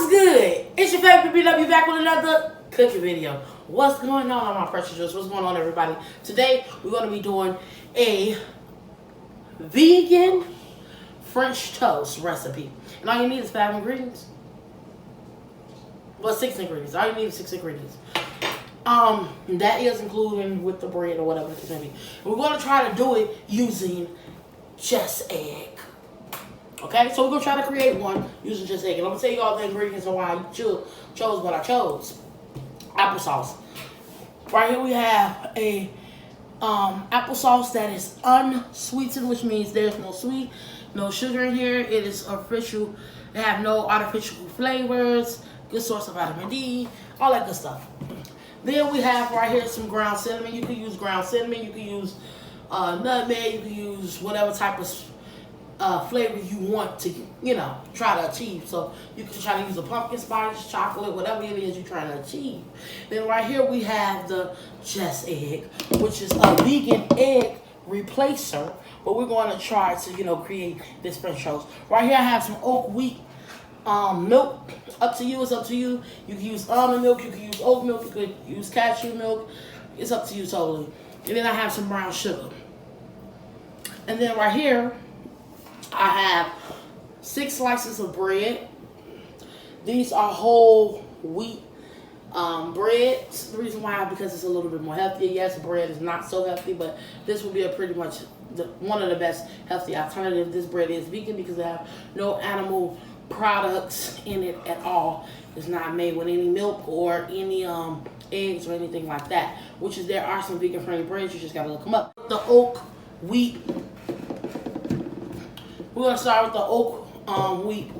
good? It's your favorite BW back with another cooking video. What's going on my precious jewels? What's going on, everybody? Today we're going to be doing a vegan French toast recipe. And all you need is 5 ingredients. Well, 6 ingredients. All you need is 6 ingredients. That is including with the bread or whatever it may be. And we're going to try to do it using just egg. Okay, so we're going to try to create one using just egg. And I'm going to tell you all the ingredients and why I chose what I chose. Applesauce. Right here we have a applesauce that is unsweetened, which means there's no sweet, no sugar in here. It is official. They have no artificial flavors. Good source of vitamin D. All that good stuff. Then we have right here some ground cinnamon. You can use ground cinnamon. You can use nutmeg. You can use whatever type of flavor you want to, try to achieve. So you can try to use a pumpkin spice, chocolate, whatever it is you're trying to achieve. Then right here we have the just egg, which is a vegan egg replacer. But we're going to try to, create this French toast. Right here I have some oat wheat milk. Up to you. It's up to you. You can use almond milk. You can use oat milk. You could use cashew milk. It's up to you totally. And then I have some brown sugar. And then right here I have 6 slices of bread. These are whole wheat bread. The reason why, because it's a little bit more healthy. Yes, bread is not so healthy, but this will be a pretty much one of the best healthy alternatives. This bread is vegan because they have no animal products in it at all. It's not made with any milk or any eggs or anything like that. Which is, there are some vegan friendly breads. You just gotta look them up. The oat wheat. We're going to start with the oat wheat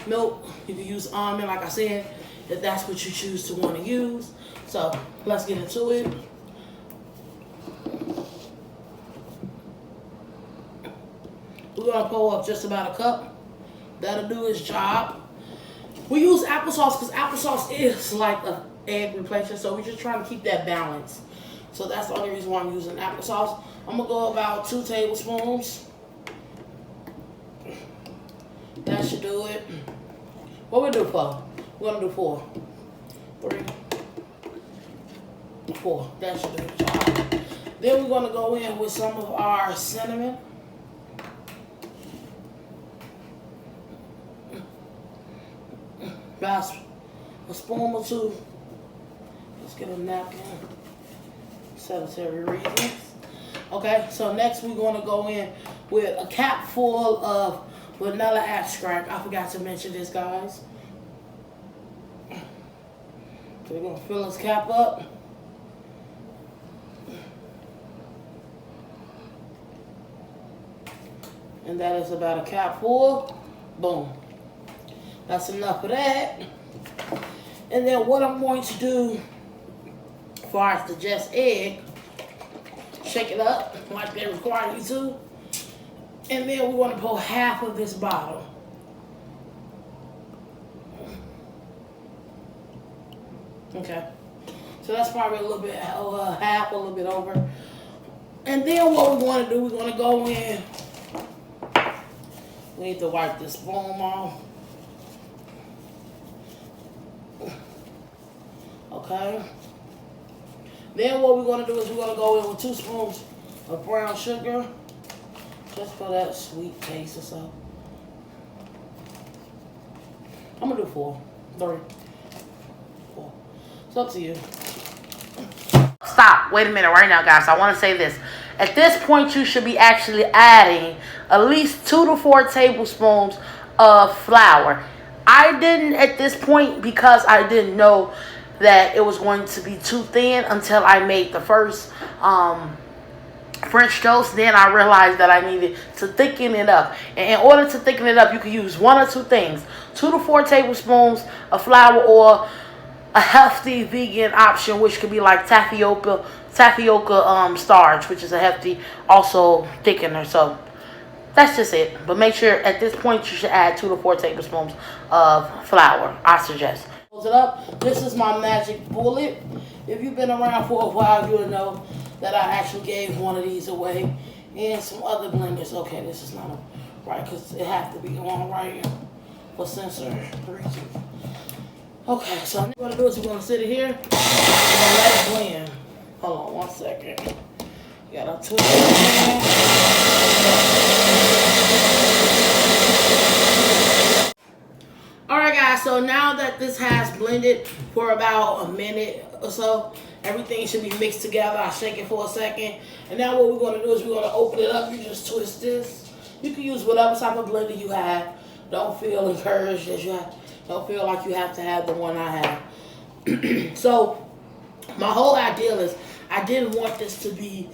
milk. You can use almond, like I said, if that's what you choose to want to use. So, let's get into it. We're going to pour up just about a cup. That'll do its job. We use applesauce because applesauce is like an egg replacement, so we're just trying to keep that balance. So, that's the only reason why I'm using applesauce. I'm going to go about 2 tablespoons. That should do it. What we do 4? We're gonna do 4. 3, 4. That should do the job. Then we're gonna go in with some of our cinnamon. About a spoon or 2. Let's get a napkin. Sanitary reasons. Okay, so next we're gonna go in with a cap full of vanilla extract. I forgot to mention this, guys. So we're going to fill this cap up. And that is about a cap full. Boom. That's enough of that. And then what I'm going to do, as far as the just egg, shake it up like they require you to. And then we want to pour half of this bottle. Okay. So that's probably a little bit, half, a little bit over. And then what we want to do, we're going to go in. We need to wipe this spoon off. Okay. Then what we're going to do is we're going to go in with 2 spoons of brown sugar. Just for that sweet taste or so. I'm gonna do 4, 3, 4. It's up to you. Stop. Wait a minute right now, guys. I want to say this. At this point, you should be actually adding at least 2 to 4 tablespoons of flour. I didn't at this point because I didn't know that it was going to be too thin until I made the first French toast. Then I realized that I needed to thicken it up. And in order to thicken it up, you can use 1 or 2 things. 2 to 4 tablespoons of flour, or a healthy vegan option, which could be like tapioca starch, which is a healthy also thickener. So that's just it. But make sure at this point you should add 2 to 4 tablespoons of flour, I suggest. Close it up. This is my magic bullet. If you've been around for a while, you'll know that I actually gave one of these away, and some other blenders. Okay, this is not right because it has to be on right here for sensor reasons. Okay, so what I'm gonna do is we're gonna sit it here and let it blend. Hold on 1 second. You gotta twist it. Alright guys, so now that this has blended for about a minute or so, everything should be mixed together. I shake it for a second. And now what we're gonna do is we're gonna open it up. You just twist this. You can use whatever type of blender you have. Don't feel encouraged that you have, don't feel like you have to have the one I have. So my whole idea is I didn't want this to be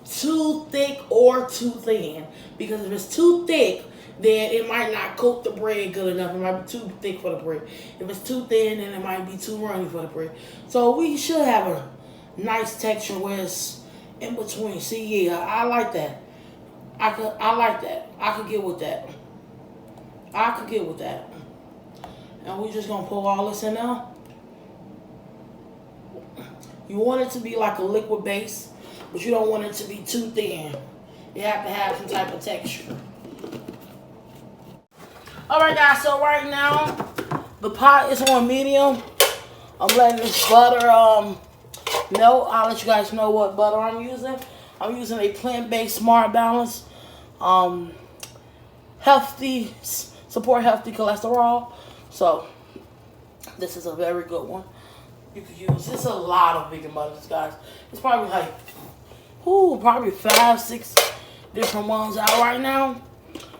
too thick or too thin, because if it's too thick, then it might not coat the bread good enough. It might be too thick for the bread. If it's too thin, then it might be too runny for the bread. So we should have a nice texture where it's in between. See, yeah, I like that. I like that. I could get with that. I could get with that. And we're just gonna pour all this in there. You want it to be like a liquid base, but you don't want it to be too thin. You have to have some type of texture. Alright guys, so right now, the pot is on medium. I'm letting this butter melt. I'll let you guys know what butter I'm using. I'm using a plant-based Smart Balance. Healthy, support healthy cholesterol. So, this is a very good one. You could use, it's a lot of vegan butters, guys. It's probably like, probably 5, 6 different ones out right now.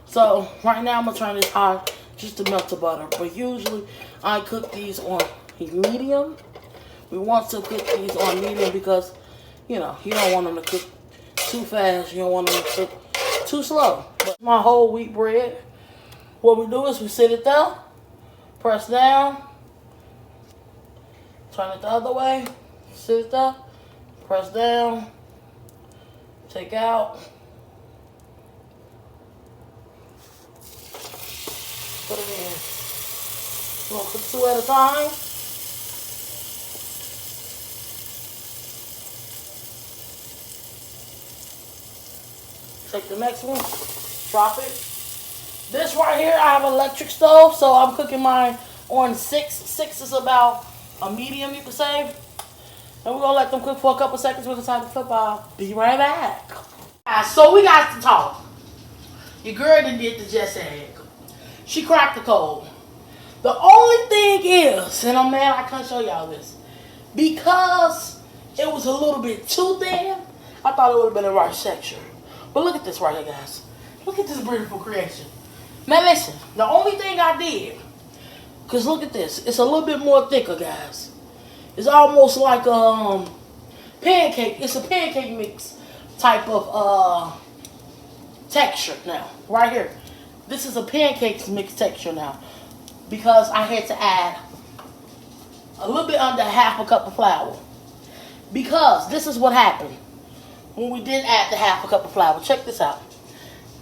So right now I'm gonna turn this high just to melt the butter. But usually I cook these on medium. We want to cook these on medium because, you know, you don't want them to cook too fast. You don't want them to cook too slow. But my whole wheat bread, what we do is we sit it there, press down, turn it the other way, sit it there, press down, take out, put it in. We're gonna cook 2 at a time. Take the next one, drop it. This right here, I have an electric stove, so I'm cooking mine on 6. 6 is about a medium, you could say. And we're gonna let them cook for a couple seconds. We're gonna time to flip. I'll be right back. So we got to talk. Your girl done did the just egg. She cracked the code. The only thing is, and I'm mad I can't show y'all this, because it was a little bit too thin, I thought it would have been the right texture. But look at this right here, guys. Look at this beautiful creation. Now listen, the only thing I did, because look at this, it's a little bit more thicker, guys. It's almost like pancake. It's a pancake mix type of texture now. Right here. This is a pancake mix texture now. Because I had to add a little bit under ½ cup of flour. Because this is what happened when we did add the ½ cup of flour. Check this out.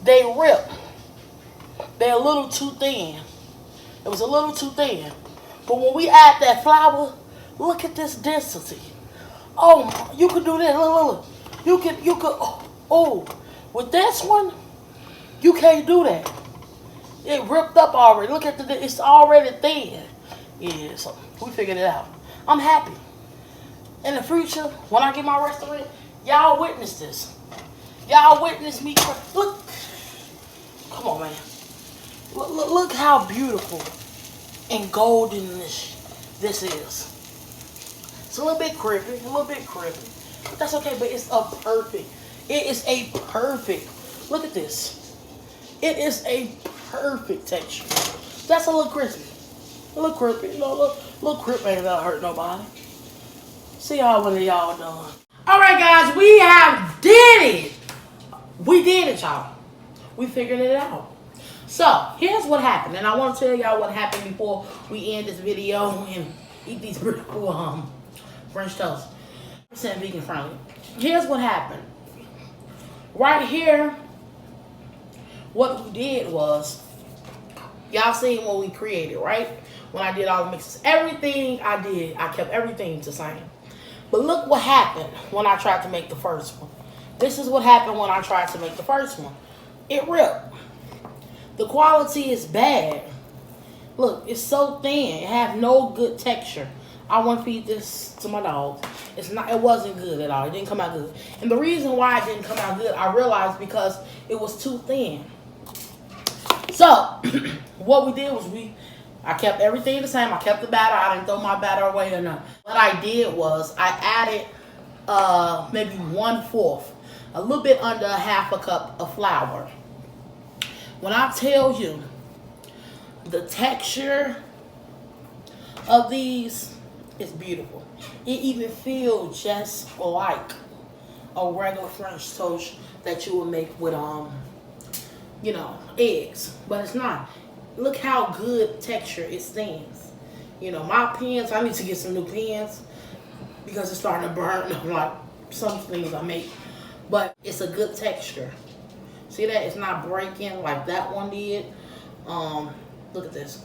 They rip. They're a little too thin. It was a little too thin. But when we add that flour, look at this density. Oh, you could do this. Look. You could, with this one, you can't do that. It ripped up already. Look at it's already thin. Yeah, so we figured it out. I'm happy. In the future, when I get my restaurant, y'all witness this. Y'all witness me. Look. Come on, man. Look how beautiful and golden this is. It's a little bit crispy, But that's okay, but it's a perfect. It is a perfect. Look at this. It is a perfect texture. That's a little crispy. A little crispy. You know, little crispy ain't gonna hurt nobody. See how one of y'all done. Alright guys, we have did it. We did it, y'all. We figured it out. So, here's what happened. And I want to tell y'all what happened before we end this video and eat these beautiful French toast. 100% vegan friendly. Here's what happened. Right here, what we did was, y'all seen what we created, right? When I did all the mixes. Everything I did, I kept everything the same. But look what happened when I tried to make the first one. This is what happened when I tried to make the first one. It ripped. The quality is bad. Look, it's so thin. It has no good texture. I want to feed this to my dogs. It wasn't good at all. It didn't come out good. And the reason why it didn't come out good, I realized because it was too thin. So, what we did was I kept everything the same. I kept the batter. I didn't throw my batter away or nothing. What I did was I added maybe 1/4, a little bit under a half a cup of flour. When I tell you the texture of these is beautiful. It even feels just like a regular French toast that you would make with eggs, but it's not. Look how good texture it stands. My pans, I need to get some new pans because it's starting to burn like some things I make, but it's a good texture. See that? It's not breaking like that one did. Look at this.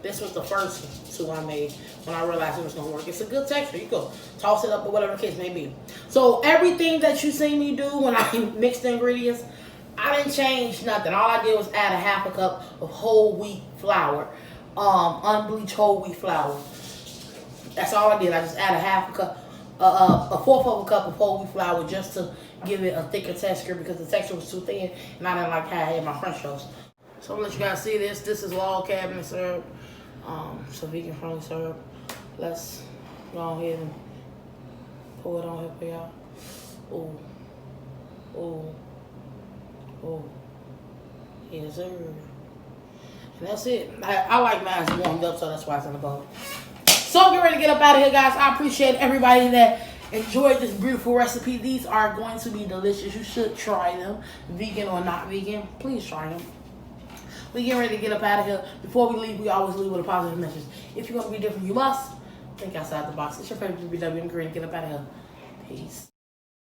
This was the first two I made when I realized it was going to work. It's a good texture. You go toss it up or whatever the case may be. So everything that you see me do when I mix the ingredients, I didn't change nothing. All I did was add a half a cup of whole wheat flour, unbleached whole wheat flour. That's all I did. I just added a fourth of a cup of whole wheat flour just to give it a thicker texture because the texture was too thin and I didn't like how I had my French toast. So I'm gonna let you guys see this. This is log cabin syrup, so vegan friendly syrup. Let's go ahead and pour it on here for y'all. Ooh, ooh, ooh. Yes, sir. And that's it. I like mine warmed up, so that's why it's in the bowl. So get ready to get up out of here, guys. I appreciate everybody that enjoyed this beautiful recipe. These are going to be delicious. You should try them, vegan or not vegan. Please try them. We get ready to get up out of here. Before we leave, we always leave with a positive message. If you're going to be different, you must think outside the box. It's your favorite BBW and Green. Get up out of here. Peace.